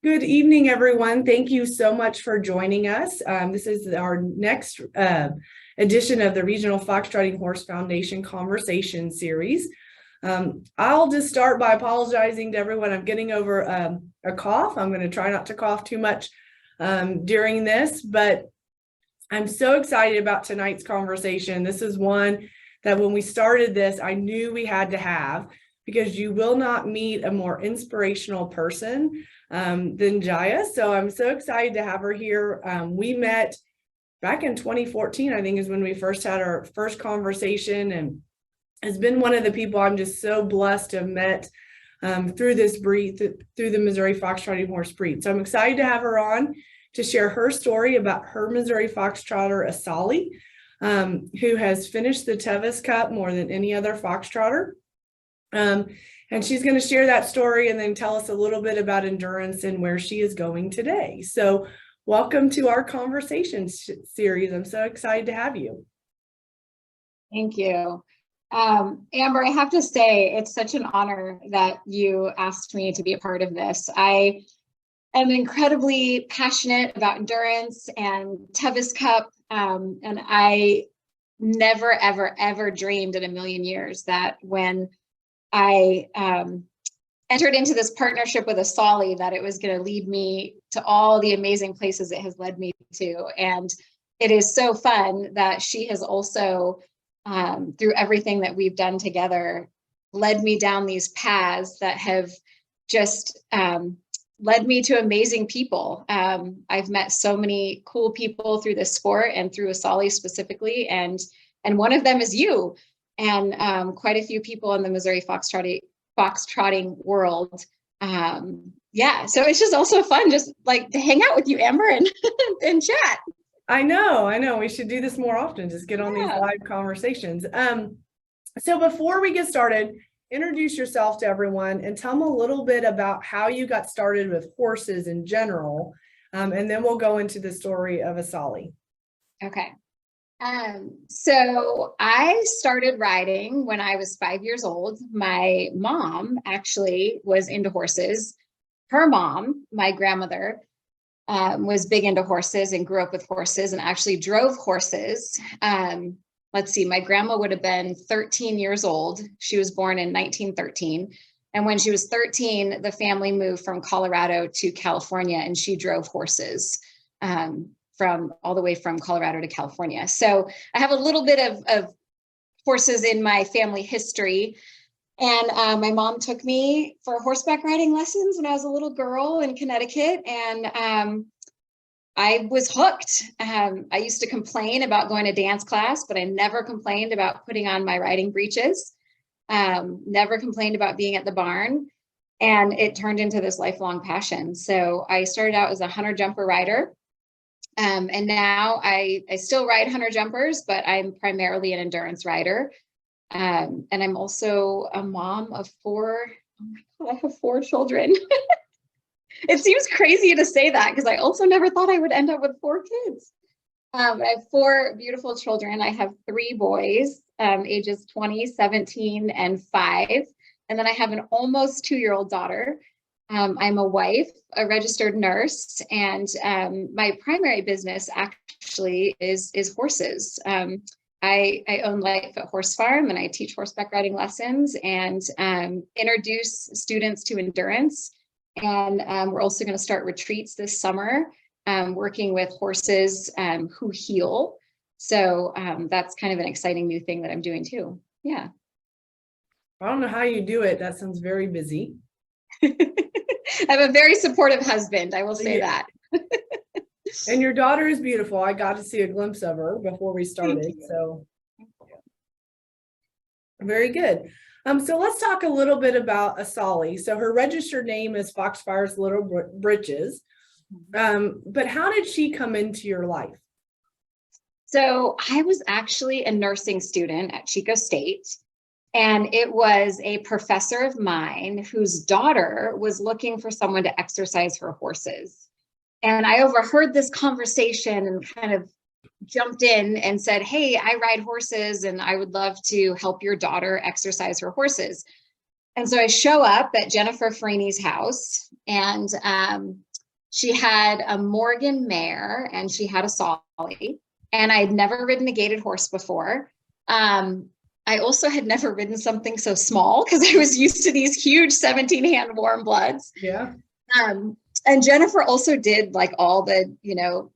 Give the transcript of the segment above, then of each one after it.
Good evening, everyone. Thank you so much for joining us. This is our next edition of the Regional Foxtrotting Horse Foundation Conversation Series. I'll just start by apologizing to everyone. I'm getting over a cough. I'm going to try not to cough too much during this, but I'm so excited about tonight's conversation. This is one that when we started this, I knew we had to have, because you will not meet a more inspirational person than Jaya. So I'm so excited to have her here. We met back in 2014, I think is when we first had our first conversation, and has been one of the people I'm just so blessed to have met through this breed, through the Missouri Foxtrotting Horse breed. So I'm excited to have her on to share her story about her Missouri Foxtrotter, Asali, who has finished the Tevis Cup more than any other Foxtrotter. And she's going to share that story and then tell us a little bit about endurance and where she is going today. So welcome to our conversation series. I'm so excited to have you. Thank you. Amber, I have to say, it's such an honor that you asked me to be a part of this. I am incredibly passionate about endurance and Tevis Cup, and I never, ever, ever dreamed in a million years that when I entered into this partnership with Asali, that it was going to lead me to all the amazing places it has led me to. And it is so fun that she has also, through everything that we've done together, led me down these paths that have just led me to amazing people. I've met so many cool people through this sport and through Asali specifically, and one of them is you. And quite a few people in the Missouri foxtrotting world. Yeah, so it's just also fun just like to hang out with you, Amber, and chat. I know. We should do this more often, just get on these live conversations. So before we get started, introduce yourself to everyone and tell them a little bit about how you got started with horses in general. And then we'll go into the story of Asali. Okay. So I started riding when I was 5 years old. My mom actually was into horses. Her mom, my grandmother, was big into horses and grew up with horses and actually drove horses. Let's see, my grandma would have been 13 years old. She was born in 1913. And when she was 13, the family moved from Colorado to California, and she drove horses. From all the way from Colorado to California. So I have a little bit of horses in my family history. And my mom took me for horseback riding lessons when I was a little girl in Connecticut. And I was hooked. I used to complain about going to dance class, but I never complained about putting on my riding breeches. Never complained about being at the barn. And it turned into this lifelong passion. So I started out as a hunter jumper rider. And now I still ride hunter jumpers, but I'm primarily an endurance rider. And I'm also a mom of four. Oh my God, I have 4 children. It seems crazy to say that because I also never thought I would end up with 4 kids. I have 4 beautiful children. I have 3 boys, ages 20, 17, and 5. And then I have an almost 2-year-old daughter. I'm a wife, a registered nurse, and my primary business actually is horses. I own Life at Horse Farm, and I teach horseback riding lessons and introduce students to endurance. And we're also going to start retreats this summer, working with horses who heal. So that's kind of an exciting new thing that I'm doing too. Yeah. I don't know how you do it. That sounds very busy. I have a very supportive husband, I will say that. And your daughter is beautiful. I got to see a glimpse of her before we started. So very good. So let's talk a little bit about Asali. So her registered name is Foxfire's Little Britches. But how did she come into your life? So I was actually a nursing student at Chico State. And it was a professor of mine whose daughter was looking for someone to exercise her horses. And I overheard this conversation and kind of jumped in and said, hey, I ride horses and I would love to help your daughter exercise her horses. And so I show up at Jennifer Freeney's house, and she had a Morgan mare and she had a Asali. And I had never ridden a gaited horse before. I also had never ridden something so small because I was used to these huge 17-hand warm bloods. Yeah. And Jennifer also did like all the,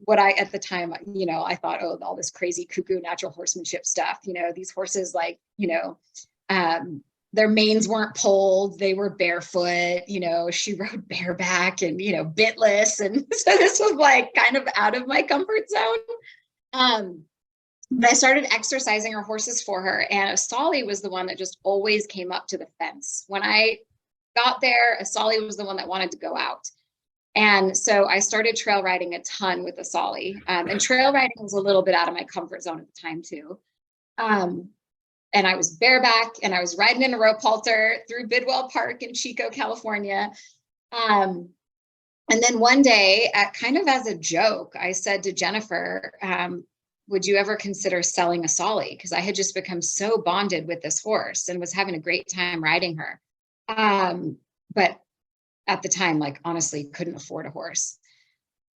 what I, at the time, I thought, oh, all this crazy cuckoo natural horsemanship stuff, these horses, like, their manes weren't pulled. They were barefoot, she rode bareback and, bitless. And so this was like kind of out of my comfort zone. But I started exercising her horses for her. And Asali was the one that just always came up to the fence. When I got there, Asali was the one that wanted to go out. And so I started trail riding a ton with Asali. And trail riding was a little bit out of my comfort zone at the time too. And I was bareback and I was riding in a rope halter through Bidwell Park in Chico, California. And then one day, kind of as a joke, I said to Jennifer, would you ever consider selling Asali? Because I had just become so bonded with this horse and was having a great time riding her. But at the time, like, honestly, couldn't afford a horse.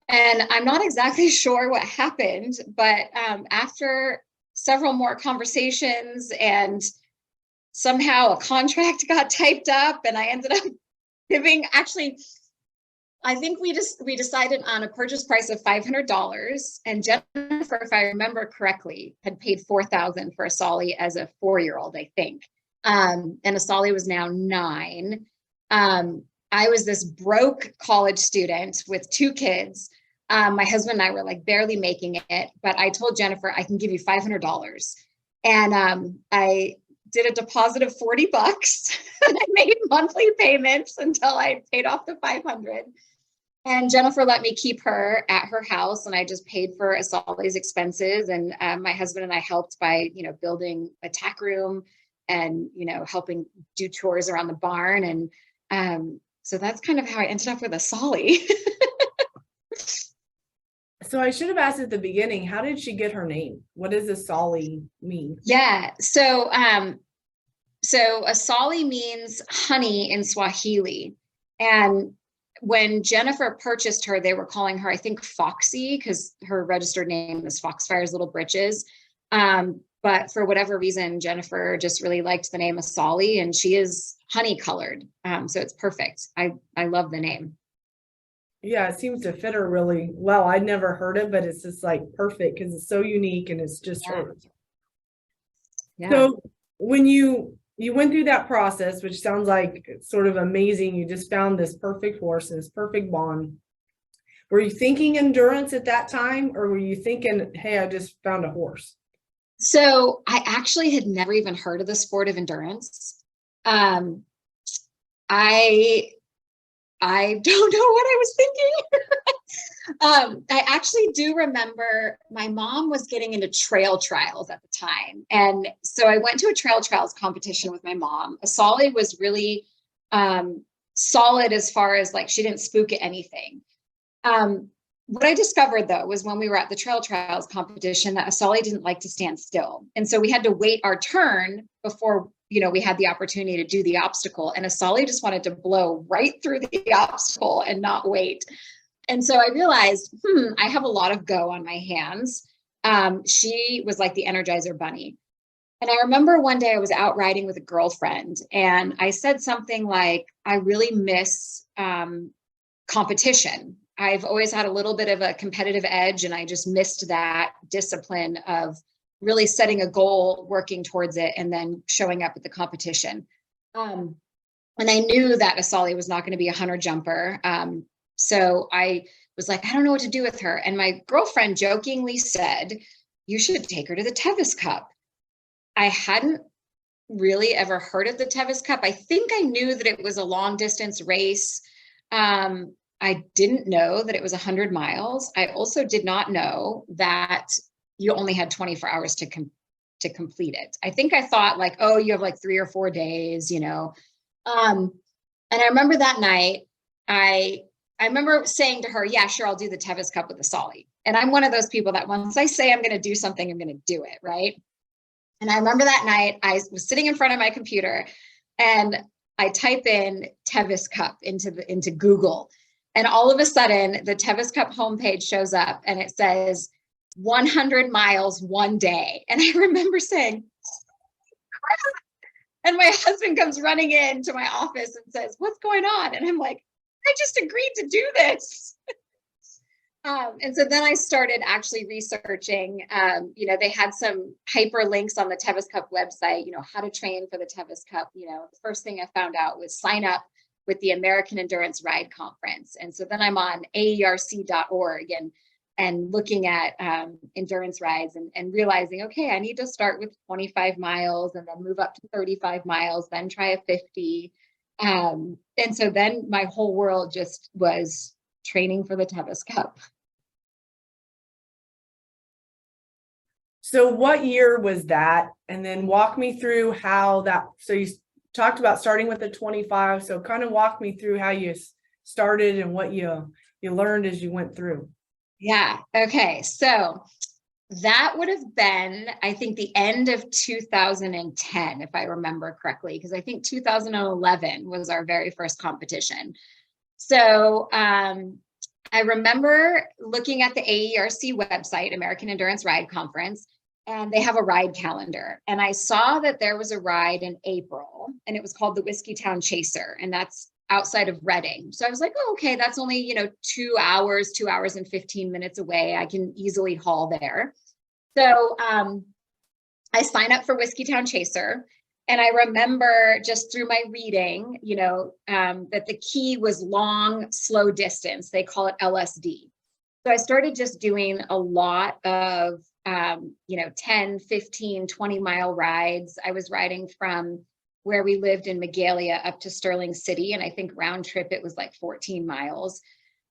And I'm not exactly sure what happened, but after several more conversations and somehow a contract got typed up and I ended up giving, actually, I think we decided on a purchase price of $500, and Jennifer, if I remember correctly, had paid $4,000 for Asali as a 4-year-old, I think. And Asali was now 9. I was this broke college student with 2 kids. My husband and I were like barely making it, but I told Jennifer, I can give you $500. And I did a deposit of $40 and I made monthly payments until I paid off the $500. And Jennifer let me keep her at her house, and I just paid for Asali's expenses. And my husband and I helped by, building a tack room and, helping do chores around the barn. And so that's kind of how I ended up with Asali. So I should have asked at the beginning, how did she get her name? What does Asali mean? Yeah. So Asali means honey in Swahili. And when Jennifer purchased her, they were calling her, I think, Foxy, because her registered name is Foxfire's Little Britches. But for whatever reason, Jennifer just really liked the name Asali, and she is honey colored. So it's perfect. I love the name. Yeah, it seems to fit her really well. I'd never heard it, but it's just like perfect because it's so unique and it's just her. Yeah. So when you went through that process, which sounds like sort of amazing, you just found this perfect horse and this perfect bond. Were you thinking endurance at that time, or were you thinking, hey, I just found a horse? So I actually had never even heard of the sport of endurance. I don't know what I was thinking. I actually do remember my mom was getting into trail trials at the time. And so I went to a trail trials competition with my mom. Asali was really solid as far as like, she didn't spook at anything. What I discovered though, was when we were at the trail trials competition that Asali didn't like to stand still. And so we had to wait our turn before, we had the opportunity to do the obstacle, and Asali just wanted to blow right through the obstacle and not wait. And so I realized, I have a lot of go on my hands. She was like the Energizer Bunny. And I remember one day I was out riding with a girlfriend and I said something like, I really miss competition. I've always had a little bit of a competitive edge, and I just missed that discipline of really setting a goal, working towards it, and then showing up at the competition. And I knew that Asali was not going to be a hunter jumper. So I was like, I don't know what to do with her. And my girlfriend jokingly said, you should take her to the Tevis Cup. I hadn't really ever heard of the Tevis Cup. I think I knew that it was a long distance race. I didn't know that it was 100 miles. I also did not know that you only had 24 hours to complete it. I think I thought like, oh, you have like 3 or 4 days, And I remember that night, I remember saying to her, yeah, sure, I'll do the Tevis Cup with Asali. And I'm one of those people that once I say I'm going to do something, I'm going to do it, right? And I remember that night I was sitting in front of my computer and I type in Tevis Cup into Google, and all of a sudden the Tevis Cup homepage shows up and it says 100 miles one day. And I remember saying, crap. And my husband comes running into my office and says, what's going on? And I'm like, I just agreed to do this. And so then I started actually researching, they had some hyperlinks on the Tevis Cup website, how to train for the Tevis Cup. The first thing I found out was sign up with the American Endurance Ride Conference. And so then I'm on aerc.org and looking at endurance rides and realizing, okay, I need to start with 25 miles and then move up to 35 miles, then try a 50. And so then my whole world just was training for the Tevis Cup. So what year was that? And then walk me through how that, so you talked about starting with the 25. So kind of walk me through how you started and what you learned as you went through. Yeah. Okay. So that would have been, I think, the end of 2010, if I remember correctly, because I think 2011 was our very first competition. So I remember looking at the AERC website, American Endurance Ride Conference, and they have a ride calendar. And I saw that there was a ride in April, and it was called the Whiskeytown Chaser, and that's outside of Reading. So I was like, oh, okay, that's only, 2 hours and 15 minutes away. I can easily haul there. So I signed up for Whiskeytown Chaser. And I remember just through my reading, that the key was long, slow distance. They call it LSD. So I started just doing a lot of, 10, 15, 20 mile rides. I was riding from where we lived in Magalia up to Sterling City. And I think round trip, it was like 14 miles.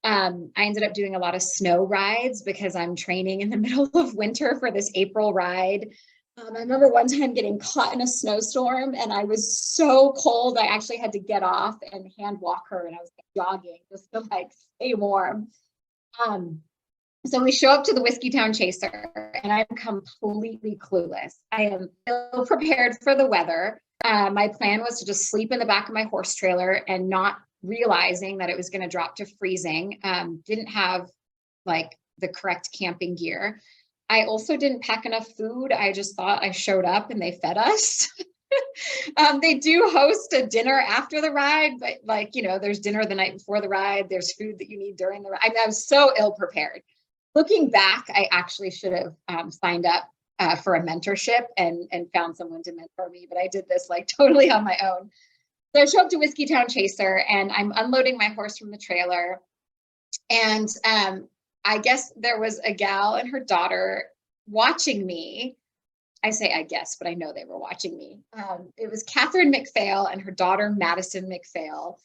I ended up doing a lot of snow rides because I'm training in the middle of winter for this April ride. I remember one time getting caught in a snowstorm and I was so cold. I actually had to get off and hand walk her, and I was jogging just to stay warm. So we show up to the Whiskeytown Chaser and I'm completely clueless. I am ill prepared for the weather. My plan was to just sleep in the back of my horse trailer and not realizing that it was going to drop to freezing. Didn't have the correct camping gear. I also didn't pack enough food. I just thought I showed up and they fed us. They do host a dinner after the ride, but there's dinner the night before the ride. There's food that you need during the ride. I was so ill prepared. Looking back, I actually should have signed up for a mentorship and found someone to mentor me, but I did this totally on my own. So I show up to Whiskeytown Chaser and I'm unloading my horse from the trailer. And I guess there was a gal and her daughter watching me. I say I guess, but I know they were watching me. It was Catherine McPhail and her daughter, Madison McPhail.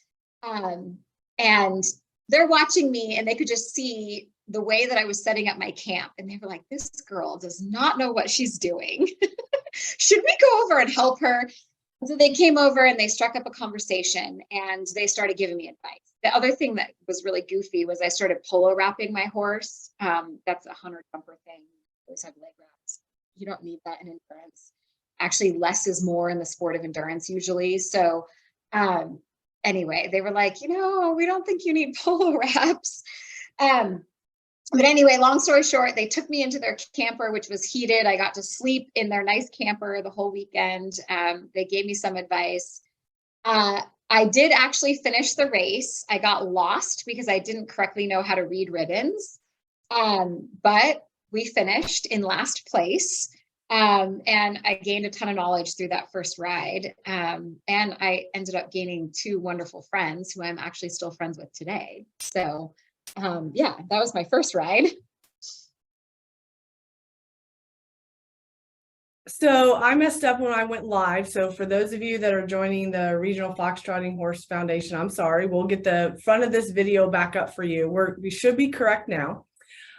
And they're watching me and they could just see the way that I was setting up my camp. And they were like, this girl does not know what she's doing. Should we go over and help her? So they came over and they struck up a conversation and they started giving me advice. The other thing that was really goofy was I started polo wrapping my horse. That's a hunter jumper thing. I always have leg wraps. You don't need that in endurance. Actually, less is more in the sport of endurance usually. So anyway, they were like, we don't think you need polo wraps. But anyway, long story short, they took me into their camper, which was heated. I got to sleep in their nice camper the whole weekend. They gave me some advice. I did actually finish the race. I got lost because I didn't correctly know how to read ribbons. But we finished in last place. And I gained a ton of knowledge through that first ride. And I ended up gaining 2 wonderful friends who I'm actually still friends with today. So yeah, that was my first ride. So I messed up when I went live. So for those of you that are joining the Regional Foxtrotting Horse Foundation, I'm sorry. We'll get the front of this video back up for you. We should be correct now.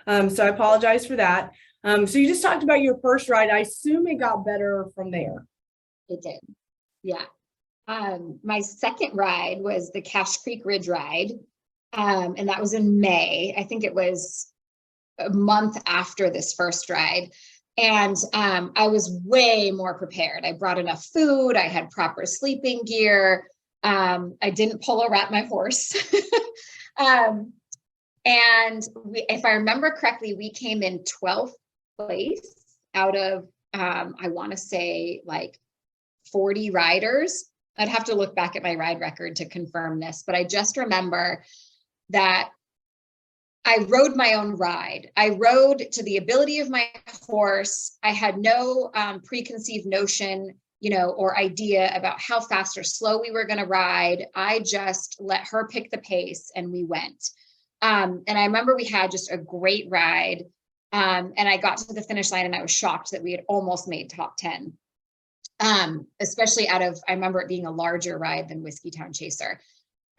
So I apologize for that. So you just talked about your first ride. I assume it got better from there. It did. Yeah. My second ride was the Cache Creek Ridge ride. And that was in May. I think it was a month after this first ride. And I was way more prepared. I brought enough food. I had proper sleeping gear. I didn't polo wrap my horse. um, and if I remember correctly, we came in 12th place out of, I want to say like 40 riders. I'd have to look back at my ride record to confirm this, but I just remember that I rode my own ride. I rode to the ability of my horse. I had no preconceived notion, or idea about how fast or slow we were going to ride. I just let her pick the pace and we went. And I remember we had just a great ride. And I got to the finish line and I was shocked that we had almost made top 10. Especially I remember it being a larger ride than Whiskey Town Chaser.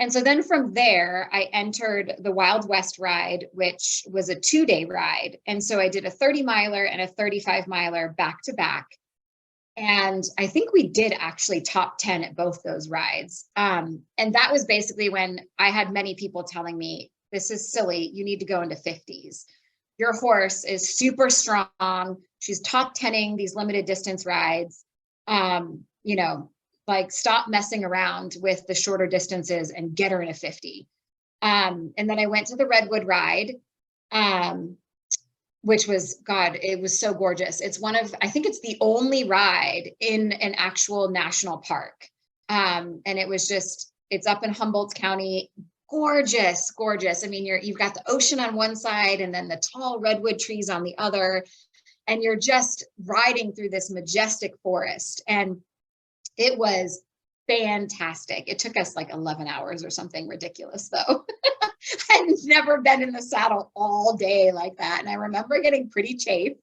And so then from there, I entered the Wild West ride, which was a 2-day ride. And so I did a 30 miler and a 35 miler back to back. And I think we did actually top 10 at both those rides. And that was basically when I had many people telling me, this is silly. You need to go into 50s. Your horse is super strong. She's top 10ing these limited distance rides. Like stop messing around with the shorter distances and get her in a 50. And then I went to the Redwood ride, which was, God, it was so gorgeous. It's I think it's the only ride in an actual national park. And it's up in Humboldt County. Gorgeous, gorgeous. I mean, you've got the ocean on one side and then the tall redwood trees on the other. And you're just riding through this majestic forest. And it was fantastic. It took us like 11 hours or something ridiculous, though. I'd never been in the saddle all day like that. And I remember getting pretty chafed,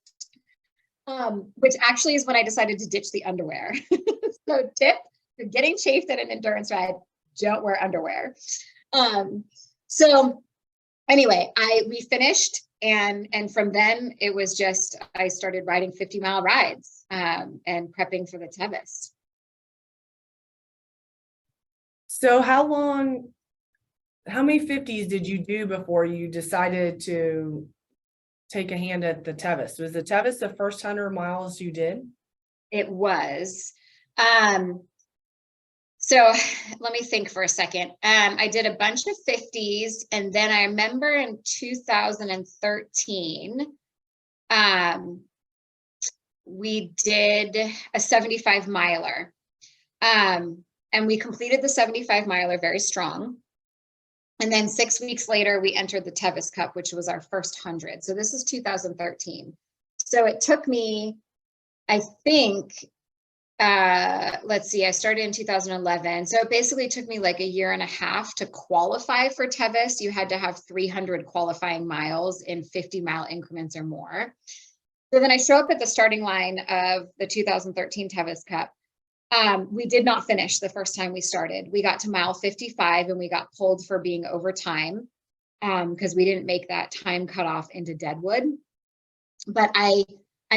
which actually is when I decided to ditch the underwear. So tip, you're getting chafed at an endurance ride, don't wear underwear. So anyway, we finished. And from then it was just, I started riding 50-mile rides, and prepping for the Tevis. So how many 50s did you do before you decided to take a hand at the Tevis? Was the Tevis the first 100 miles you did? It was. So let me think for a second. I did a bunch of 50s, and then I remember in 2013, we did a 75 miler. And we completed the 75 miler very strong. And then 6 weeks later, we entered the Tevis Cup, which was our first 100. So this is 2013. So it took me, I think, let's see, I started in 2011. So it basically took me like a year and a half to qualify for Tevis. You had to have 300 qualifying miles in 50-mile increments or more. So then I show up at the starting line of the 2013 Tevis Cup. We did not finish the first time we started. We got to mile 55 and we got pulled for being over time, because we didn't make that time cutoff into Deadwood. But I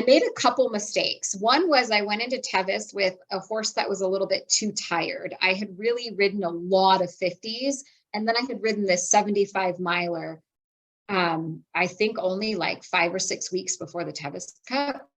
made a couple mistakes. One was I went into Tevis with a horse that was a little bit too tired. I had really ridden a lot of 50s, and then I had ridden this 75 miler, I think only like 5 or 6 weeks before the Tevis Cup.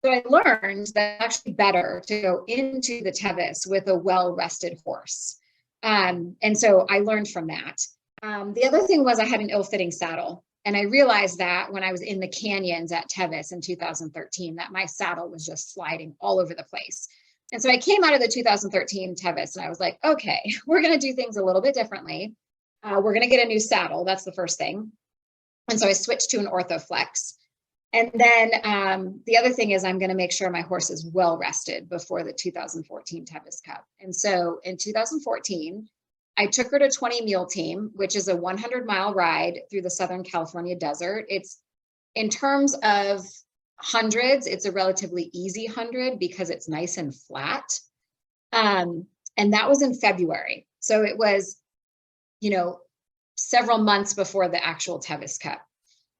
So I learned that it's actually better to go into the Tevis with a well-rested horse. And so I learned from that. The other thing was I had an ill-fitting saddle. And I realized that when I was in the canyons at Tevis in 2013, that my saddle was just sliding all over the place. And so I came out of the 2013 Tevis and I was like, okay, we're going to do things a little bit differently. We're going to get a new saddle. That's the first thing. And so I switched to an Orthoflex. And then the other thing is I'm going to make sure my horse is well rested before the 2014 Tevis Cup. And so in 2014, I took her to 20 Mule Team, which is a 100-mile ride through the Southern California desert. It's, in terms of hundreds, it's a relatively easy 100 because it's nice and flat. And that was in February. So it was, several months before the actual Tevis Cup.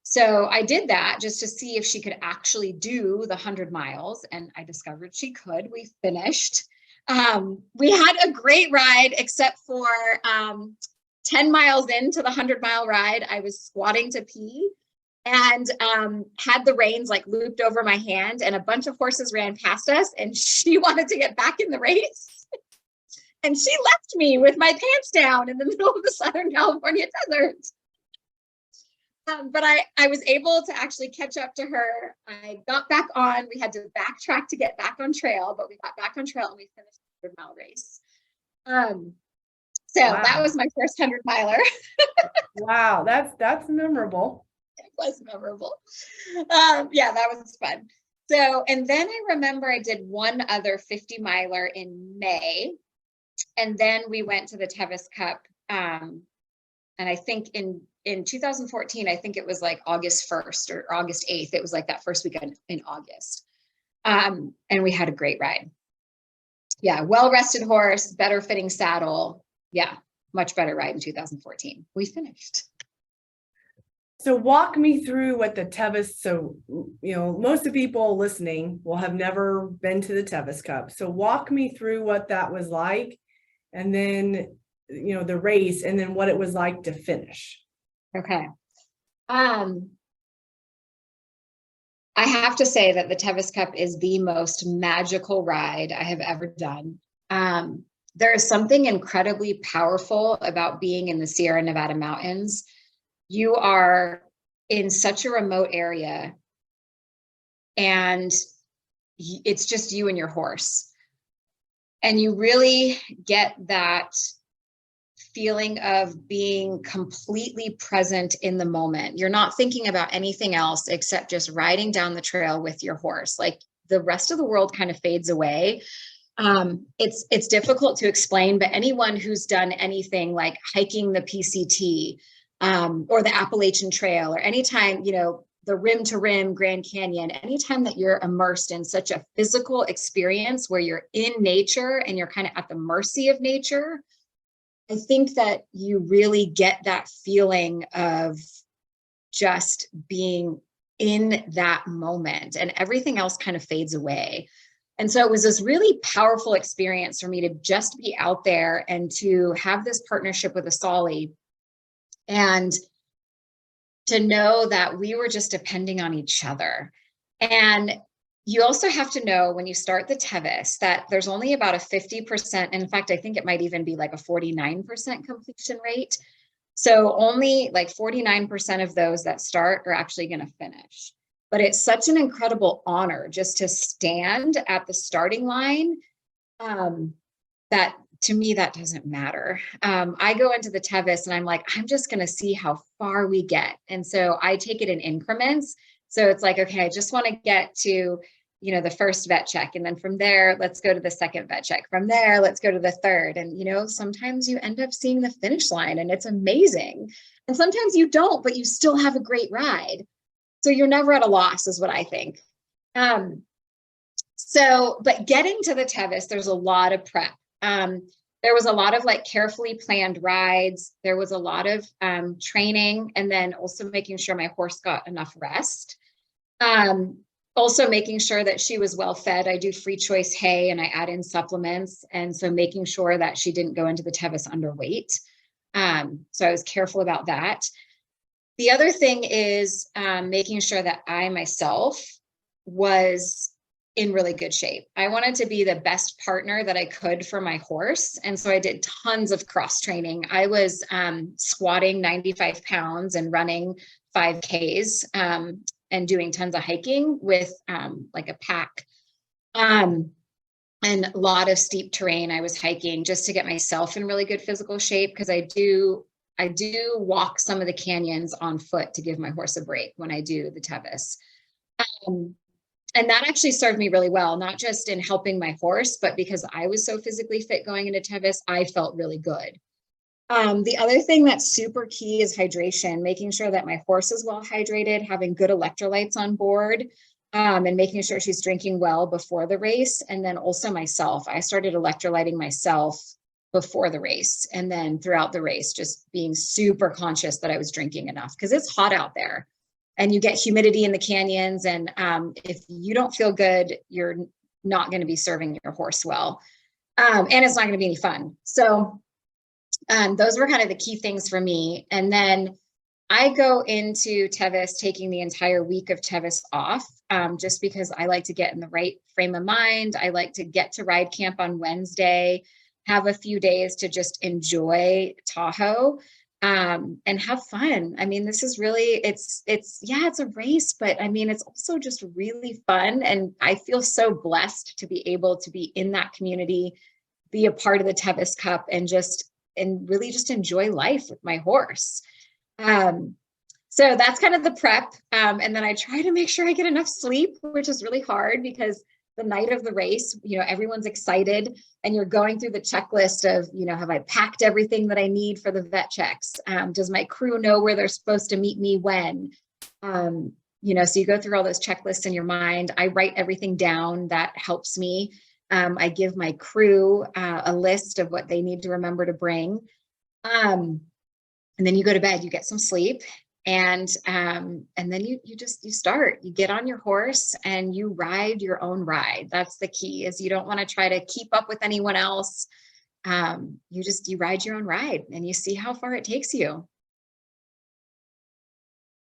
So I did that just to see if she could actually do the 100 miles. And I discovered she could. We finished. We had a great ride, except for 10 miles into the 100-mile ride, I was squatting to pee and had the reins like looped over my hand, and a bunch of horses ran past us and she wanted to get back in the race. And she left me with my pants down in the middle of the Southern California desert. But I was able to actually catch up to her. I got back on. We had to backtrack to get back on trail, but we got back on trail and we finished the 100-mile race. So Wow. that was my first 100-miler. Wow, that's memorable. It was memorable. Yeah, that was fun. So, and then I remember I did one other 50-miler in May, and then we went to the Tevis Cup. And I think in 2014, I think it was like August 1st or August 8th. It was like that first weekend in August. And we had a great ride. Yeah, well-rested horse, better fitting saddle. Yeah, much better ride in 2014. We finished. So walk me through what the Tevis, so, most of the people listening will have never been to the Tevis Cup. So walk me through what that was like, and then, the race, and then what it was like to finish. Okay. I have to say that the Tevis Cup is the most magical ride I have ever done. There is something incredibly powerful about being in the Sierra Nevada mountains. You are in such a remote area and it's just you and your horse. And you really get that feeling of being completely present in the moment. You're not thinking about anything else except just riding down the trail with your horse. Like the rest of the world kind of fades away. It's difficult to explain, but anyone who's done anything like hiking the PCT, or the Appalachian Trail, or anytime, the rim to rim Grand Canyon, anytime that you're immersed in such a physical experience where you're in nature and you're kind of at the mercy of nature, I think that you really get that feeling of just being in that moment and everything else kind of fades away. And so it was this really powerful experience for me to just be out there and to have this partnership with Asali and to know that we were just depending on each other. And you also have to know when you start the Tevis that there's only about a 50%. In fact, I think it might even be like a 49% completion rate. So only like 49% of those that start are actually going to finish. But it's such an incredible honor just to stand at the starting line, that to me, that doesn't matter. I go into the Tevis and I'm like, I'm just going to see how far we get. And so I take it in increments. So it's like, okay, I just want to get to, the first vet check. And then from there, let's go to the second vet check. From there, let's go to the third. And, sometimes you end up seeing the finish line and it's amazing. And sometimes you don't, but you still have a great ride. So you're never at a loss is what I think. But getting to the Tevis, there's a lot of prep. There was a lot of like carefully planned rides. There was a lot of training, and then also making sure my horse got enough rest. Also making sure that she was well fed. I do free choice hay and I add in supplements. And so making sure that she didn't go into the Tevis underweight. So I was careful about that. The other thing is making sure that I myself was in really good shape. I wanted to be the best partner that I could for my horse. And so I did tons of cross training. I was squatting 95 pounds and running 5Ks and doing tons of hiking with like a pack. And a lot of steep terrain I was hiking just to get myself in really good physical shape, because I do walk some of the canyons on foot to give my horse a break when I do the Tevis. And that actually served me really well, not just in helping my horse, but because I was so physically fit going into Tevis, I felt really good. The other thing that's super key is hydration, making sure that my horse is well hydrated, having good electrolytes on board, and making sure she's drinking well before the race. And then also myself, I started electrolyting myself before the race. And then throughout the race, just being super conscious that I was drinking enough, because it's hot out there. And you get humidity in the canyons. And if you don't feel good, you're not going to be serving your horse well. And it's not going to be any fun. So those were kind of the key things for me. And then I go into Tevis taking the entire week of Tevis off, just because I like to get in the right frame of mind. I like to get to ride camp on Wednesday. have a few days to just enjoy Tahoe, and have fun. I mean, this is really, yeah, it's a race, but I mean, it's also just really fun. And I feel so blessed to be able to be in that community, be a part of the Tevis Cup, and really just enjoy life with my horse. So that's kind of the prep. And then I try to make sure I get enough sleep, which is really hard because the night of the race, everyone's excited and you're going through the checklist of, have I packed everything that I need for the vet checks? Does my crew know where they're supposed to meet me when? So you go through all those checklists in your mind. I write everything down. That helps me. I give my crew a list of what they need to remember to bring. And then you go to bed, you get some sleep. And then you start, you get on your horse and you ride your own ride. That's the key, is you don't want to try to keep up with anyone else. You ride your own ride and you see how far it takes you.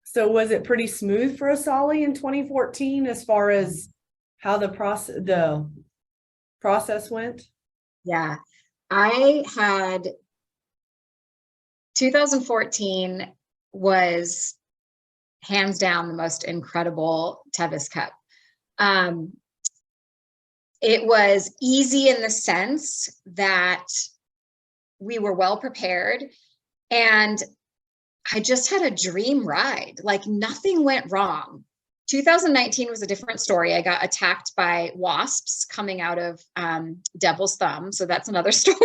So was it pretty smooth for Asali in 2014 as far as how the process went? Yeah, I had 2014 was hands down the most incredible Tevis Cup. It was easy in the sense that we were well prepared, and I just had a dream ride. Like, nothing went wrong. 2019 was a different story. I got attacked by wasps coming out of Devil's Thumb. So that's another story.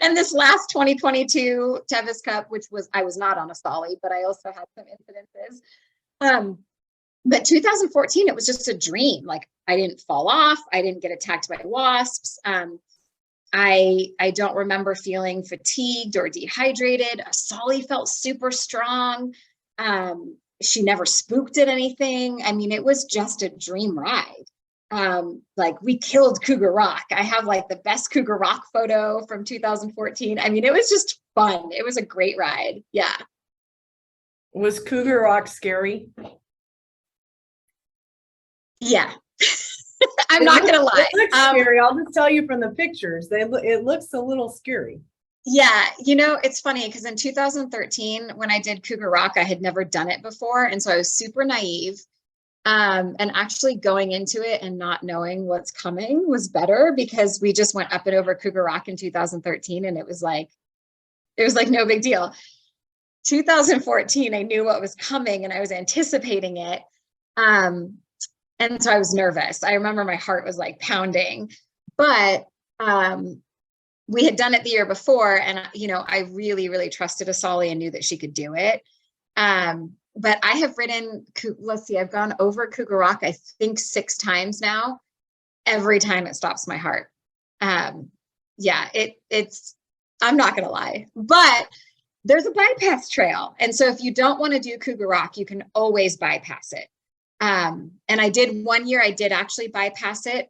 And this last 2022 Tevis Cup, I was not on Asali, but I also had some incidences. But 2014, it was just a dream. Like, I didn't fall off. I didn't get attacked by wasps. I don't remember feeling fatigued or dehydrated. Asali felt super strong. She never spooked at anything. I mean, it was just a dream ride. Like, we killed Cougar Rock. I have like the best Cougar Rock photo from 2014. I mean, it was just fun. It was a great ride. Yeah. Was Cougar Rock scary? Yeah. I'm not going to lie. It looks scary. I'll just tell you from the pictures. It looks a little scary. Yeah, it's funny because in 2013, when I did Cougar Rock, I had never done it before. And so I was super naive. And actually going into it and not knowing what's coming was better, because we just went up and over Cougar Rock in 2013. And it was like no big deal. 2014, I knew what was coming and I was anticipating it. And so I was nervous. I remember my heart was like pounding, but we had done it the year before, and I really, really trusted Asali and knew that she could do it. But I have ridden, I've gone over Cougar Rock, I think 6 times now. Every time it stops my heart. Yeah, I'm not going to lie, but there's a bypass trail. And so if you don't want to do Cougar Rock, you can always bypass it. And I did one year, I did actually bypass it.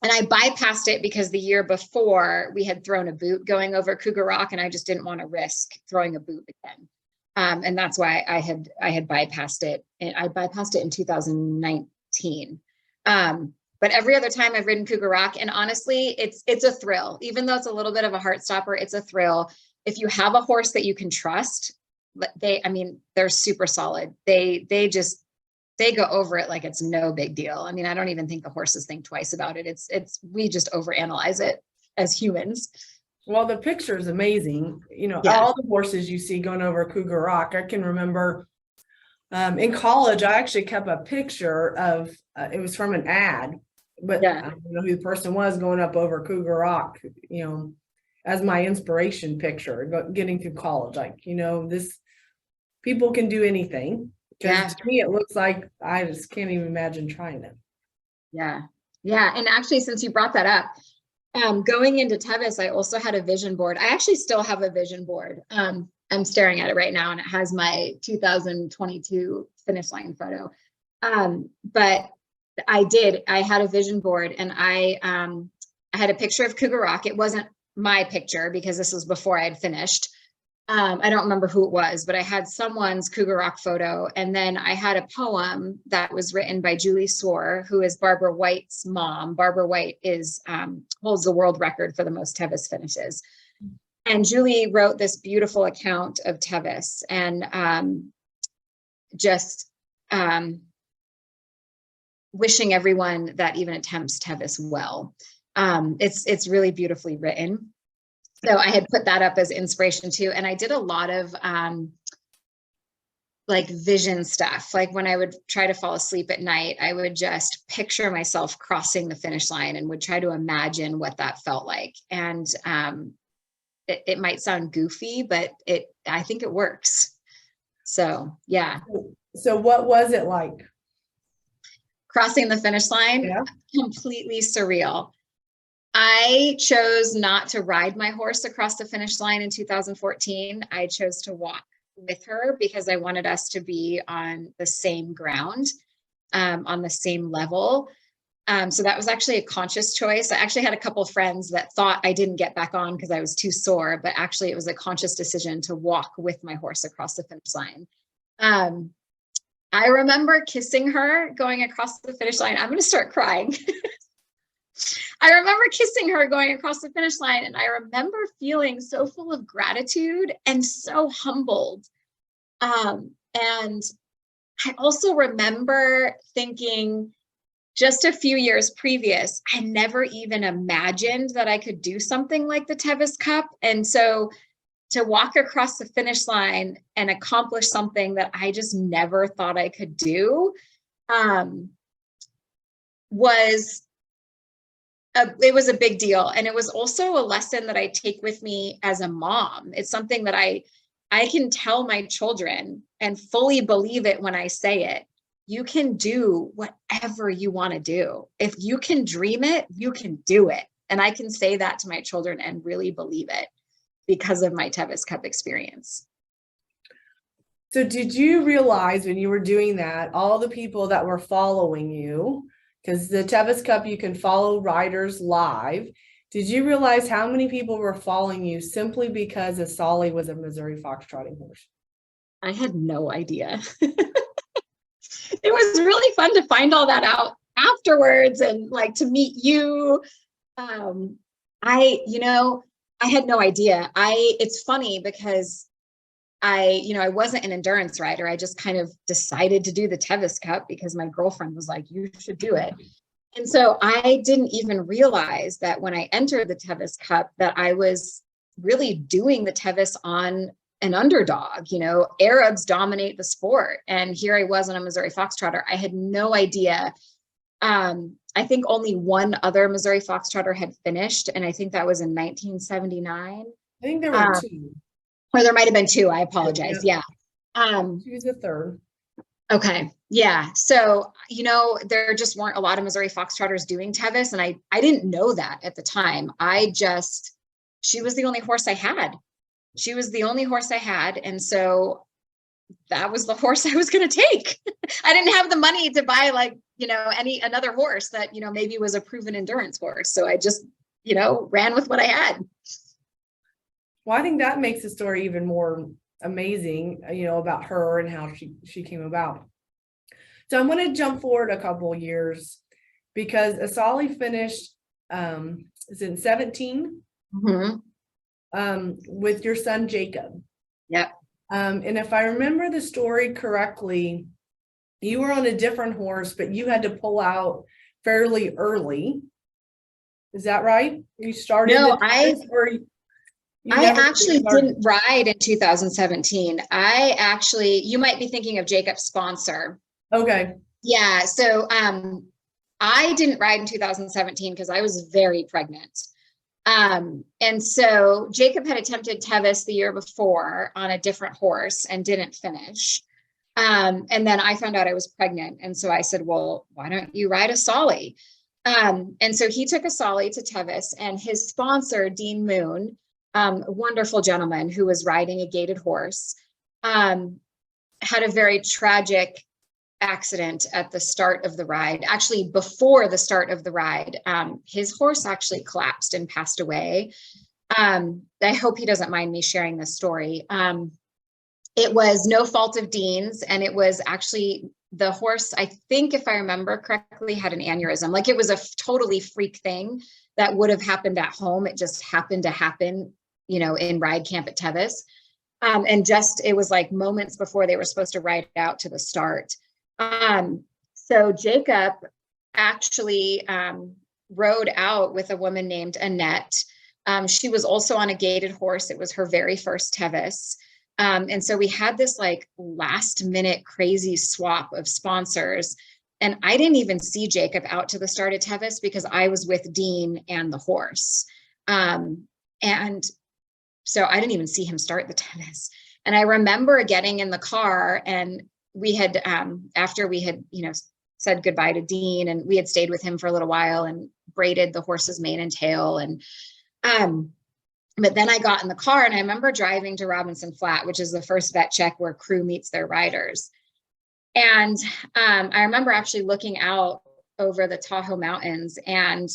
And I bypassed it because the year before we had thrown a boot going over Cougar Rock, and I just didn't want to risk throwing a boot again. And that's why I had bypassed it. And I bypassed it in 2019. But every other time I've ridden Cougar Rock, and honestly, it's a thrill. Even though it's a little bit of a heart stopper, it's a thrill. If you have a horse that you can trust, they're super solid. They go over it like it's no big deal. I mean, I don't even think the horses think twice about it. We just overanalyze it as humans. Well, the picture is amazing. Yeah. All the horses you see going over Cougar Rock. I can remember in college, I actually kept a picture of, it was from an ad, but yeah. I don't know who the person was going up over Cougar Rock, as my inspiration picture, getting through college. Like, this, people can do anything. Because to me, it looks like I just can't even imagine trying it. Yeah. Yeah. And actually, since you brought that up, going into Tevis, I also had a vision board. I actually still have a vision board. I'm staring at it right now, and it has my 2022 finish line photo. But I had a vision board, and I had a picture of Cougar Rock. It wasn't my picture because this was before I had finished. I don't remember who it was, but I had someone's Cougar Rock photo. And then I had a poem that was written by Julie Swore, who is Barbara White's mom. Barbara White is holds the world record for the most Tevis finishes. And Julie wrote this beautiful account of Tevis and just wishing everyone that even attempts Tevis well. It's really beautifully written. So I had put that up as inspiration too. And I did a lot of like vision stuff. Like when I would try to fall asleep at night, I would just picture myself crossing the finish line and would try to imagine what that felt like. And it might sound goofy, but I think it works. So yeah. So what was it like? Crossing the finish line? Yeah. Completely surreal. I chose not to ride my horse across the finish line in 2014. I chose to walk with her because I wanted us to be on the same ground, on the same level. So that was actually a conscious choice. I actually had a couple of friends that thought I didn't get back on because I was too sore, but actually it was a conscious decision to walk with my horse across the finish line. I remember kissing her going across the finish line. I'm going to start crying. I remember kissing her going across the finish line, and I remember feeling so full of gratitude and so humbled. And I also remember thinking just a few years previous, I never even imagined that I could do something like the Tevis Cup. And so to walk across the finish line and accomplish something that I just never thought I could do it was a big deal. And it was also a lesson that I take with me as a mom. It's something that I can tell my children and fully believe it when I say it. You can do whatever you want to do. If you can dream it, you can do it. And I can say that to my children and really believe it because of my Tevis Cup experience. So did you realize when you were doing that, all the people that were following you, because the Tevis Cup, you can follow riders live. Did you realize how many people were following you simply because Asali was a Missouri foxtrotting horse? I had no idea. It was really fun to find all that out afterwards and like to meet you. I had no idea. It's funny because I wasn't an endurance rider. I just kind of decided to do the Tevis Cup because my girlfriend was like, you should do it. And so I didn't even realize that when I entered the Tevis Cup that I was really doing the Tevis on an underdog. Arabs dominate the sport. And here I was on a Missouri foxtrotter. I had no idea. I think only one other Missouri foxtrotter had finished. And I think that was in 1979. I think there were two. Or there might have been two. I apologize. Yeah. She was the third. Okay. Yeah. So, there just weren't a lot of Missouri foxtrotters doing Tevis. And I didn't know that at the time. She was the only horse I had. She was the only horse I had. And so that was the horse I was going to take. I didn't have the money to buy another horse that, maybe was a proven endurance horse. So I just, ran with what I had. Well, I think that makes the story even more amazing, about her and how she came about. So I'm going to jump forward a couple years because Asali finished is in 17 with your son Jacob. Yep. And if I remember the story correctly, you were on a different horse, but you had to pull out fairly early. Is that right? You started. No, I actually didn't ride in 2017. You might be thinking of Jacob's sponsor. Okay. Yeah. So I didn't ride in 2017 because I was very pregnant. And so Jacob had attempted Tevis the year before on a different horse and didn't finish. And then I found out I was pregnant. And so I said, well, why don't you ride Asali? And so he took Asali to Tevis, and his sponsor, Dean Moon, a wonderful gentleman who was riding a gaited horse, had a very tragic accident at the start of the ride. Actually, before the start of the ride, his horse actually collapsed and passed away. I hope he doesn't mind me sharing this story. It was no fault of Dean's, and it was actually the horse, I think, if I remember correctly, had an aneurysm. Like, it was a totally freak thing that would have happened at home. It just happened to happen, you know, in ride camp at Tevis. And just, it was like moments before they were supposed to ride out to the start. So Jacob actually rode out with a woman named Annette. She was also on a gaited horse. It was her very first Tevis. And so we had this like last minute crazy swap of sponsors. And I didn't even see Jacob out to the start of Tevis because I was with Dean and the horse. And so I didn't even see him start the Tevis. And I remember getting in the car, and we had, after we had, you know, said goodbye to Dean, and we had stayed with him for a little while and braided the horse's mane and tail. And, but then I got in the car, and I remember driving to Robinson Flat, which is the first vet check where crew meets their riders. And I remember actually looking out over the Tahoe Mountains, and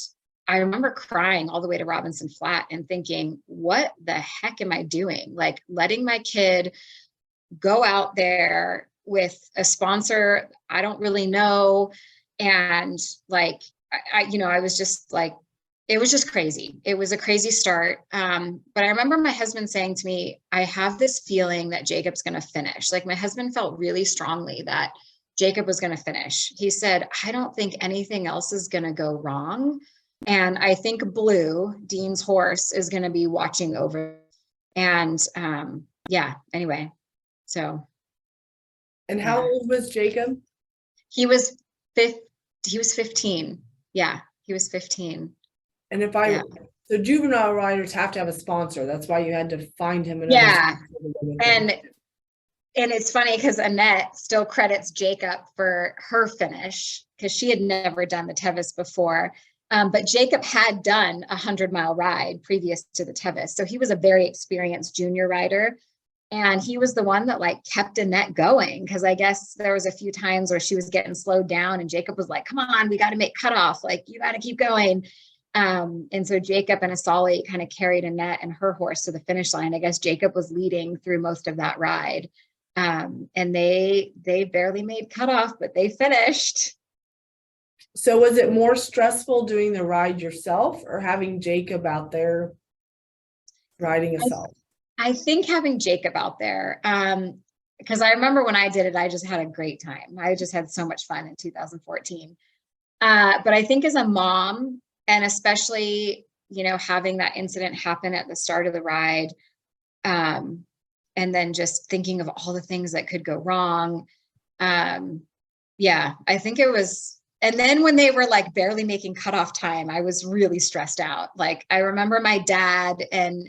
I remember crying all the way to Robinson Flat and thinking, what the heck am I doing? Like, letting my kid go out there with a sponsor I don't really know. And like, I was just like, it was just crazy. It was a crazy start. But I remember my husband saying to me, I have this feeling that Jacob's going to finish. Like, my husband felt really strongly that Jacob was going to finish. He said, I don't think anything else is going to go wrong. And I think Blue, Dean's horse, is going to be watching over. And yeah, anyway, so. And how old was Jacob? He was 15. Yeah, he was 15. And so juvenile riders have to have a sponsor. That's why you had to find him another. Yeah. And it's funny because Annette still credits Jacob for her finish because she had never done the Tevis before. But Jacob had done a 100-mile ride previous to the Tevis. So he was a very experienced junior rider. And he was the one that like kept Annette going, because I guess there was a few times where she was getting slowed down and Jacob was like, come on, we got to make cutoff. Like, you got to keep going. And so Jacob and Asali kind of carried Annette and her horse to the finish line. I guess Jacob was leading through most of that ride. And they barely made cutoff, but they finished. So was it more stressful doing the ride yourself or having Jacob out there riding himself? I think having Jacob out there, because I remember when I did it, I just had a great time. I just had so much fun in 2014. But I think as a mom, and especially, you know, having that incident happen at the start of the ride, and then just thinking of all the things that could go wrong. Yeah, I think it was. And then when they were like barely making cutoff time, I was really stressed out. Like, I remember my dad and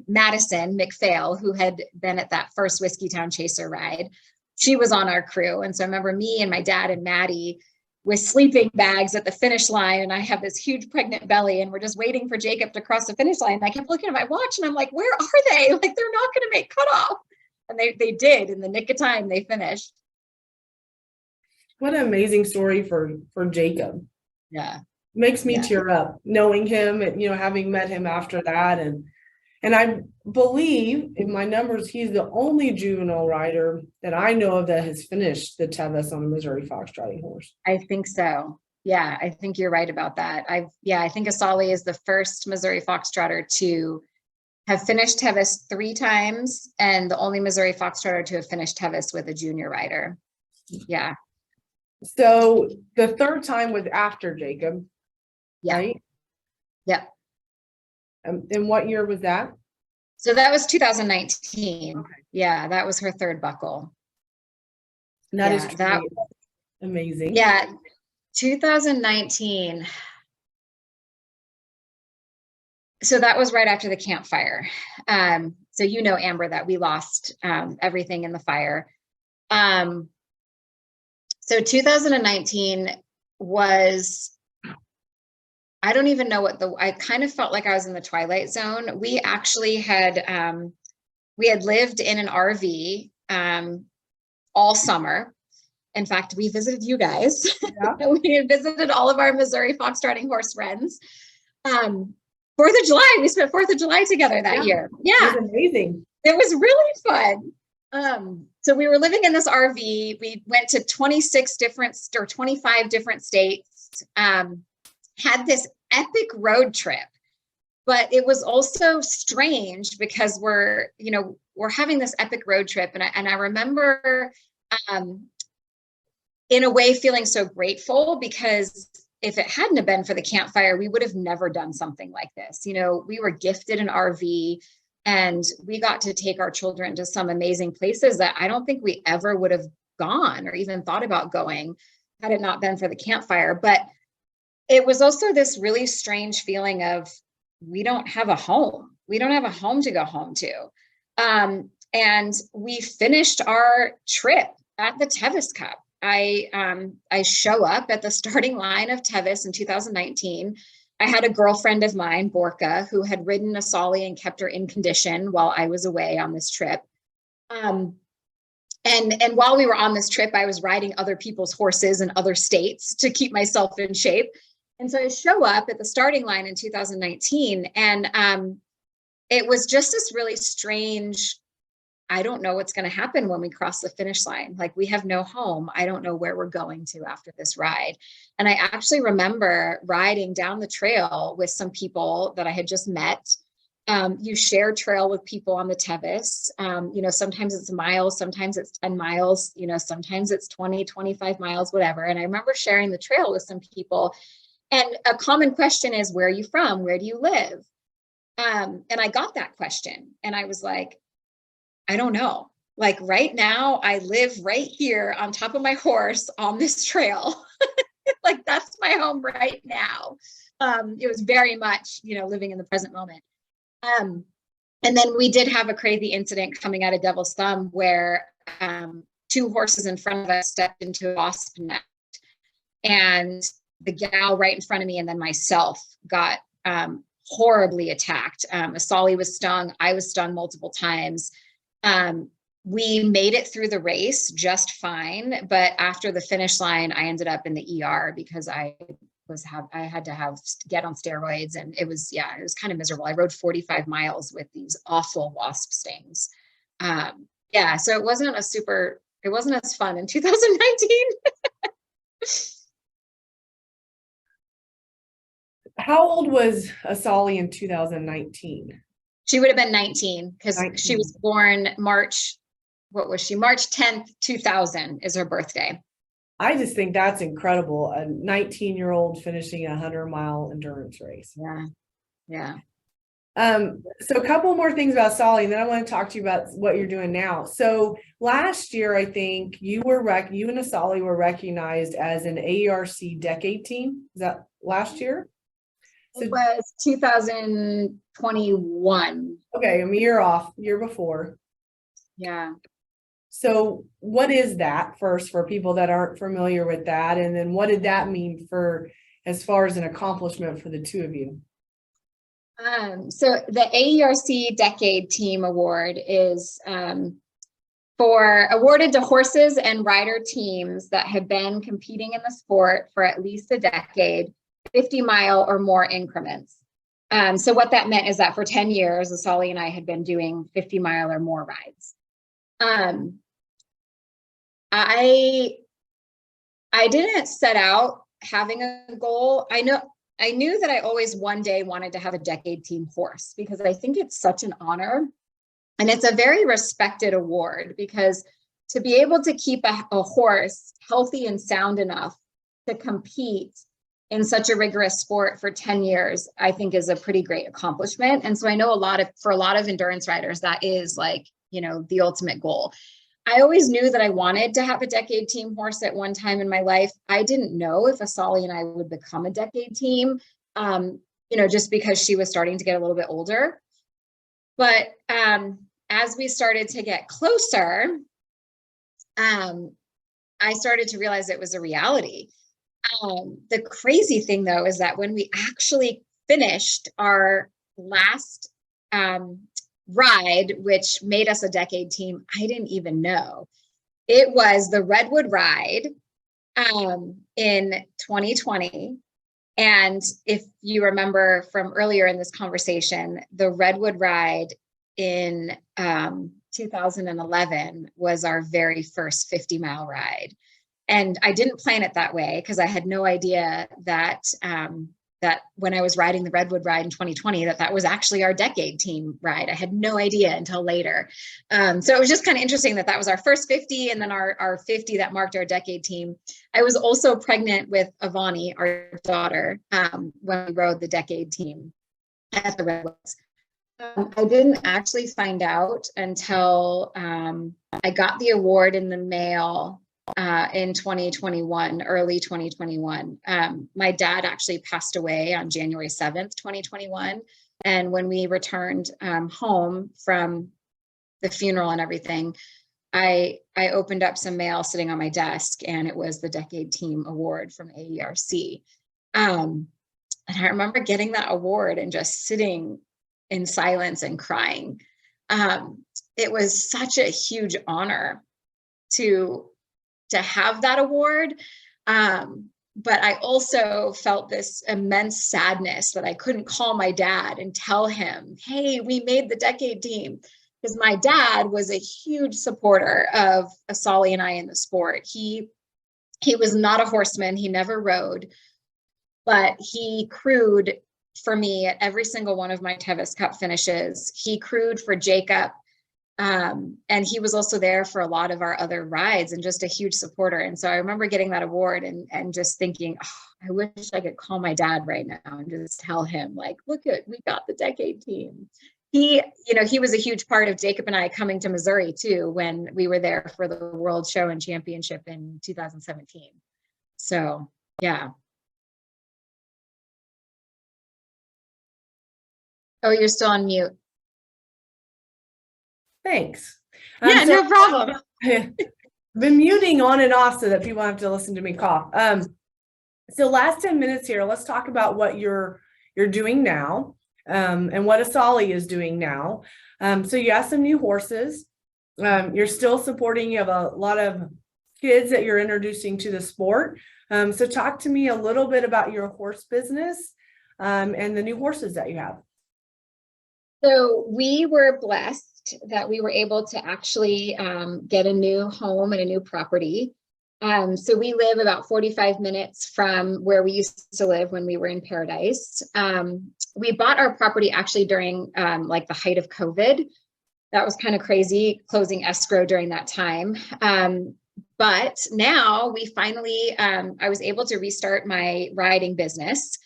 Madison McPhail, who had been at that first Whiskey Town Chaser ride, she was on our crew. And so I remember me and my dad and Maddie with sleeping bags at the finish line. And I have this huge pregnant belly and we're just waiting for Jacob to cross the finish line. And I kept looking at my watch and I'm like, where are they? Like, they're not going to make cutoff. And they did. In the nick of time, they finished. What an amazing story for Jacob. Yeah. Makes me tear up knowing him and, you know, having met him after that. And I believe in my numbers, he's the only juvenile rider that I know of that has finished the Tevis on a Missouri Fox Trotting horse. I think so. Yeah, I think you're right about that. I think Asali is the first Missouri Foxtrotter to have finished Tevis 3 times and the only Missouri Foxtrotter to have finished Tevis with a junior rider. Yeah. So the third time was after Jacob, right? Yep. And what year was that? So that was 2019. Okay. Yeah, that was her third buckle. And that is amazing. Yeah, 2019. So that was right after the campfire. So you know, Amber, that we lost everything in the fire. So 2019 was, I don't even know I kind of felt like I was in the twilight zone. We actually had, we had lived in an RV all summer. In fact, we visited you guys. Yeah. We had visited all of our Missouri Fox Riding horse friends for 4th of July. We spent 4th of July together that year. Yeah. It was amazing. It was really fun. So we were living in this RV. We went to 26 different or 25 different states, had this epic road trip, but it was also strange because we're having this epic road trip. And I remember, in a way feeling so grateful, because if it hadn't have been for the campfire, we would have never done something like this. We were gifted an RV, and we got to take our children to some amazing places that I don't think we ever would have gone or even thought about going had it not been for the campfire. But it was also this really strange feeling of, we don't have a home. We don't have a home to go home to. And we finished our trip at the Tevis Cup. I show up at the starting line of Tevis in 2019. I had a girlfriend of mine, Borka, who had ridden Asali and kept her in condition while I was away on this trip. And while we were on this trip, I was riding other people's horses in other states to keep myself in shape. And so I show up at the starting line in 2019, and it was just this really strange, I don't know what's going to happen when we cross the finish line. Like, we have no home. I don't know where we're going to after this ride. And I actually remember riding down the trail with some people that I had just met. You share trail with people on the Tevis. Sometimes it's miles, sometimes it's 10 miles, sometimes it's 20, 25 miles, whatever. And I remember sharing the trail with some people. And a common question is, where are you from? Where do you live? And I got that question, and I was like, I don't know. Like, right now, I live right here on top of my horse on this trail. Like, that's my home right now. It was very much, living in the present moment. And then we did have a crazy incident coming out of Devil's Thumb where 2 horses in front of us stepped into a wasp nest, and the gal right in front of me and then myself got horribly attacked. Asali was stung. I was stung multiple times. We made it through the race just fine, but after the finish line, I ended up in the ER because I had to get on steroids, and it was kind of miserable. I rode 45 miles with these awful wasp stings. So it wasn't as fun in 2019. How old was Asali in 2019? She would have been 19 because she was born March 10th, 2000 is her birthday. I just think that's incredible. A 19-year-old finishing a 100-mile endurance race. Yeah. So a couple more things about Asali, and then I want to talk to you about what you're doing now. So last year, I think you and Asali were recognized as an AERC decade team. Is that last year? It was 2021. Okay, a year before. Yeah. So what is that first for people that aren't familiar with that? And then what did that mean as far as an accomplishment for the two of you? So the AERC Decade Team Award is awarded to horses and rider teams that have been competing in the sport for at least a decade, 50-mile or more increments. So what that meant is that for 10 years, Asali and I had been doing 50-mile or more rides. I didn't set out having a goal. I knew that I always one day wanted to have a decade team horse, because I think it's such an honor, and it's a very respected award, because to be able to keep a horse healthy and sound enough to compete in such a rigorous sport for 10 years, I think is a pretty great accomplishment. And so I know for a lot of endurance riders, that is like, the ultimate goal. I always knew that I wanted to have a decade team horse at one time in my life. I didn't know if Asali and I would become a decade team, just because she was starting to get a little bit older. But as we started to get closer, I started to realize it was a reality. The crazy thing, though, is that when we actually finished our last ride, which made us a decade team, I didn't even know. It was the Redwood Ride in 2020. And if you remember from earlier in this conversation, the Redwood ride in 2011 was our very first 50-mile ride. And I didn't plan it that way because I had no idea that that when I was riding the Redwood ride in 2020, that was actually our decade team ride. I had no idea until later. So it was just kind of interesting that was our first 50 and then our 50 that marked our decade team. I was also pregnant with Avani, our daughter, when we rode the decade team at the Redwoods. I didn't actually find out until I got the award in the mail in 2021, early 2021. My dad actually passed away on January 7th, 2021. And when we returned home from the funeral and everything, I opened up some mail sitting on my desk, and it was the Decade Team Award from AERC. And I remember getting that award and just sitting in silence and crying. It was such a huge honor to have that award. But I also felt this immense sadness that I couldn't call my dad and tell him, hey, we made the decade team. Because my dad was a huge supporter of Asali and I in the sport. He was not a horseman. He never rode, but he crewed for me at every single one of my Tevis Cup finishes. He crewed for Jacob. And he was also there for a lot of our other rides and just a huge supporter. And so I remember getting that award and just thinking, oh, I wish I could call my dad right now and just tell him, like, look at, we got the decade team. He was a huge part of Jacob and I coming to Missouri too, when we were there for the World Show and Championship in 2017. So, yeah. Oh, you're still on mute. Thanks. Yeah, no problem. Been muting on and off so that people have to listen to me cough. So last 10 minutes here, let's talk about what you're doing now, and what Asali is doing now. So you have some new horses. You're still supporting, you have a lot of kids that you're introducing to the sport. So talk to me a little bit about your horse business, and the new horses that you have. So we were blessed that we were able to actually get a new home and a new property. So we live about 45 minutes from where we used to live when we were in Paradise. We bought our property actually during like the height of COVID. That was kind of crazy, closing escrow during that time. But now we finally, I was able to restart my riding business.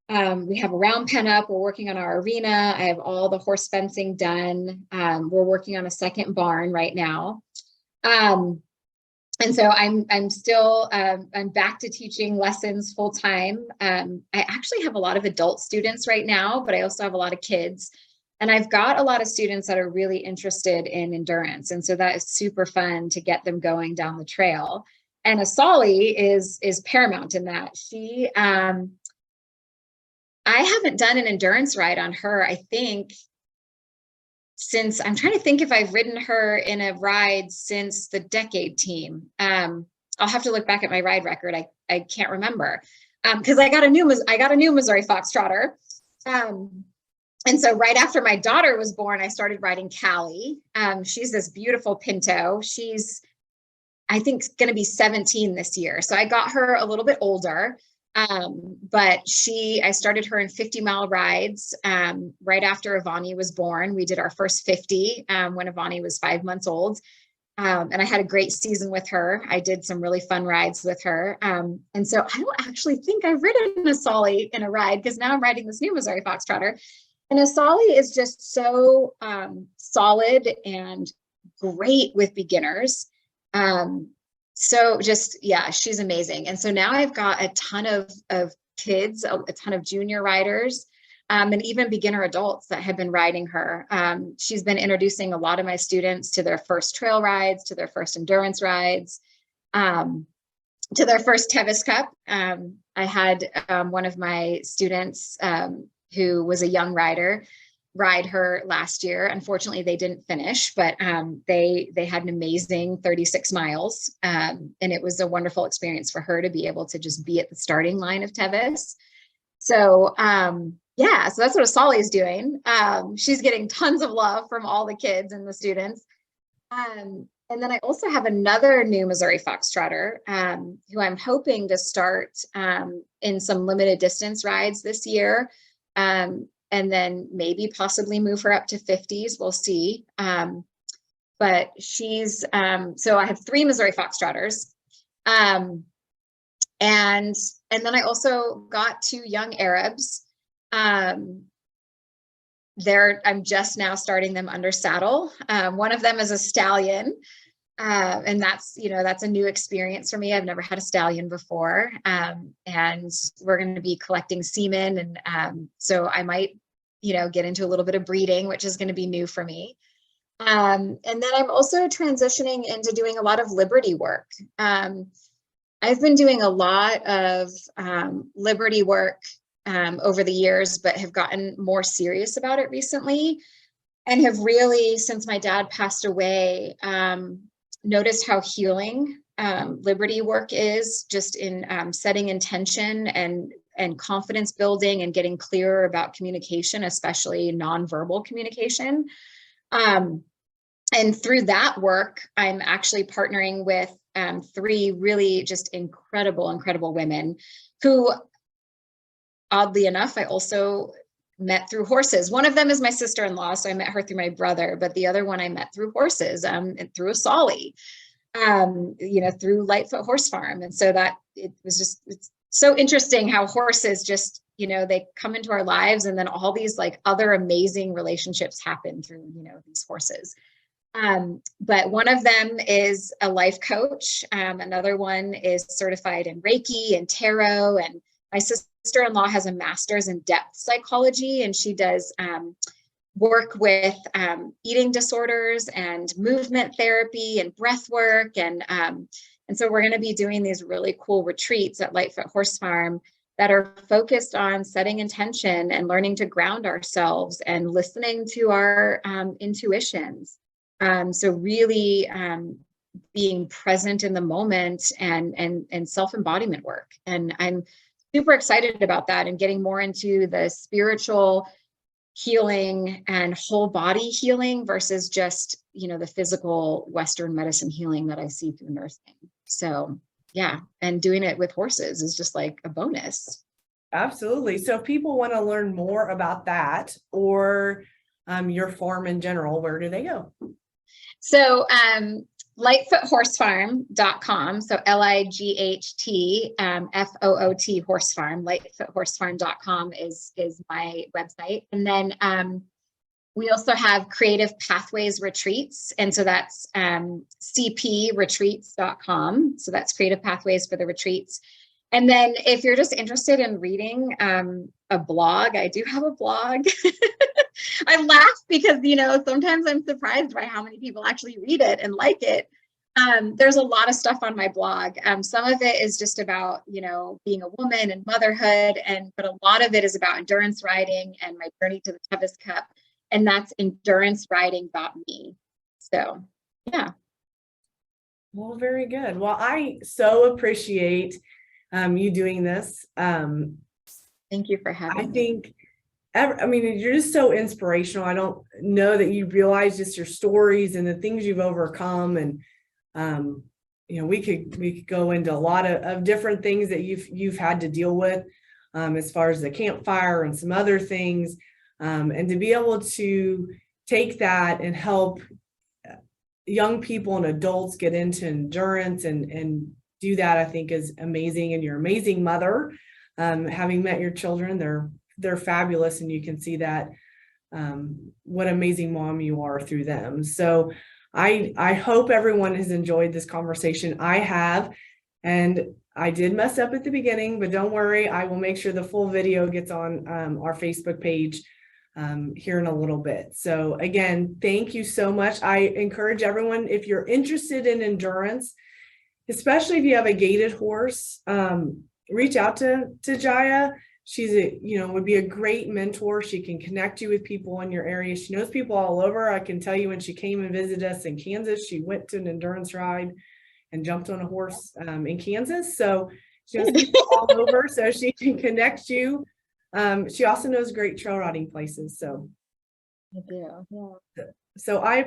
We have a round pen up. We're working on our arena. I have all the horse fencing done. We're working on a second barn right now. And so I'm still, I'm back to teaching lessons full time. I actually have a lot of adult students right now, but I also have a lot of kids. And I've got a lot of students that are really interested in endurance. And so that is super fun to get them going down the trail. And Asali is paramount in that. She, I haven't done an endurance ride on her, I think, since, I'm trying to think if I've ridden her in a ride since the decade team. I'll have to look back at my ride record. I can't remember, because I got a new Missouri Foxtrotter. And so right after my daughter was born, I started riding Callie. She's this beautiful pinto. She's, I think, going to be 17 this year. So I got her a little bit older. But I started her in 50-mile rides right after Avani was born. We did our first 50 when Avani was 5 months old. And I had a great season with her. I did some really fun rides with her. And so I don't actually think I've ridden Asali in a ride, because now I'm riding this new Missouri Foxtrotter. And Asali is just so solid and great with beginners. So just, yeah, she's amazing. And so now I've got a ton of kids, a ton of junior riders, and even beginner adults that have been riding her. She's been introducing a lot of my students to their first trail rides, to their first endurance rides, to their first Tevis Cup. I had one of my students who was a young rider ride her last year. Unfortunately, they didn't finish, but they had an amazing 36 miles. And it was a wonderful experience for her to be able to just be at the starting line of Tevis. So, yeah, so that's what Asali is doing. She's getting tons of love from all the kids and the students. And then I also have another new Missouri Foxtrotter, who I'm hoping to start in some limited distance rides this year. And then maybe possibly move her up to 50s. We'll see. But she's, so I have 3 Missouri Foxtrotters. And then I also got 2 young Arabs. I'm just now starting them under saddle. One of them is a stallion. And that's a new experience for me. I've never had a stallion before. And we're going to be collecting semen. And so I might, get into a little bit of breeding, which is going to be new for me. And then I'm also transitioning into doing a lot of liberty work. I've been doing a lot of liberty work over the years, but have gotten more serious about it recently, and have really, since my dad passed away, noticed how healing liberty work is, just in setting intention and confidence building and getting clearer about communication, especially nonverbal communication. And through that work, I'm actually partnering with 3 really just incredible women who, oddly enough, I also met through horses. One of them is my sister-in-law, so I met her through my brother, but the other one I met through horses, and through Asali, through Lightfoot Horse Farm. And so that it's so interesting how horses just, they come into our lives, and then all these like other amazing relationships happen through, these horses. But one of them is a life coach. Another one is certified in Reiki and tarot. And my sister-in-law has a master's in depth psychology, and she does work with eating disorders and movement therapy and breath work. And so we're going to be doing these really cool retreats at Lightfoot Horse Farm that are focused on setting intention and learning to ground ourselves and listening to our intuitions. So really being present in the moment and self-embodiment work. And I'm super excited about that, and getting more into the spiritual healing and whole body healing versus just, the physical Western medicine healing that I see through nursing. So yeah, and doing it with horses is just like a bonus. Absolutely. So if people want to learn more about that, or your farm in general, where do they go? So lightfoothorsefarm.com. So LIGHT FOOT horse farm, lightfoothorsefarm.com is my website. And then we also have Creative Pathways Retreats. And so that's cpretreats.com. So that's Creative Pathways for the retreats. And then if you're just interested in reading a blog, I do have a blog. I laugh because, sometimes I'm surprised by how many people actually read it and like it. There's a lot of stuff on my blog. Some of it is just about, being a woman and motherhood, but a lot of it is about endurance riding and my journey to the Tevis Cup. And that's enduranceriding.me. So, yeah. Well, very good. Well, I so appreciate you doing this. Thank you for having me. You're just so inspirational. I don't know that you realize just your stories and the things you've overcome. And, we could go into a lot of different things that you've had to deal with, as far as the campfire and some other things. And to be able to take that and help young people and adults get into endurance and do that, I think is amazing. And you're an amazing mother. Having met your children, they're fabulous, and you can see that what amazing mom you are through them. So I hope everyone has enjoyed this conversation. I have, and I did mess up at the beginning, but don't worry, I will make sure the full video gets on our Facebook page here in a little bit. So again, thank you so much. I encourage everyone, if you're interested in endurance, especially if you have a gaited horse, reach out to Jaya. She's would be a great mentor. She can connect you with people in your area. She knows people all over. I can tell you, when she came and visited us in Kansas, she went to an endurance ride and jumped on a horse in Kansas. So she knows people all over, so she can connect you She also knows great trail riding places. So I do. Yeah. I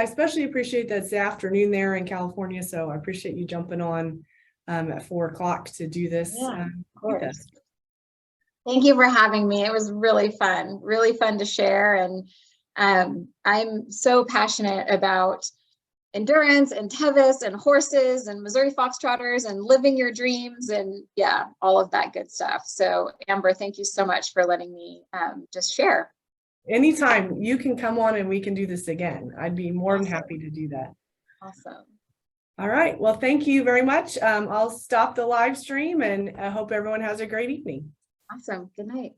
especially appreciate that it's the afternoon there in California. So I appreciate you jumping on at 4 o'clock to do this. Yeah, of with course. us. Thank you for having me. It was really fun to share. And I'm so passionate about endurance and Tevis and horses and Missouri Foxtrotters and living your dreams and yeah, all of that good stuff. So Amber, thank you so much for letting me just share. Anytime you can come on and we can do this again. I'd be more than happy to do that. Awesome. All right. Well, thank you very much. I'll stop the live stream and I hope everyone has a great evening. Awesome. Good night.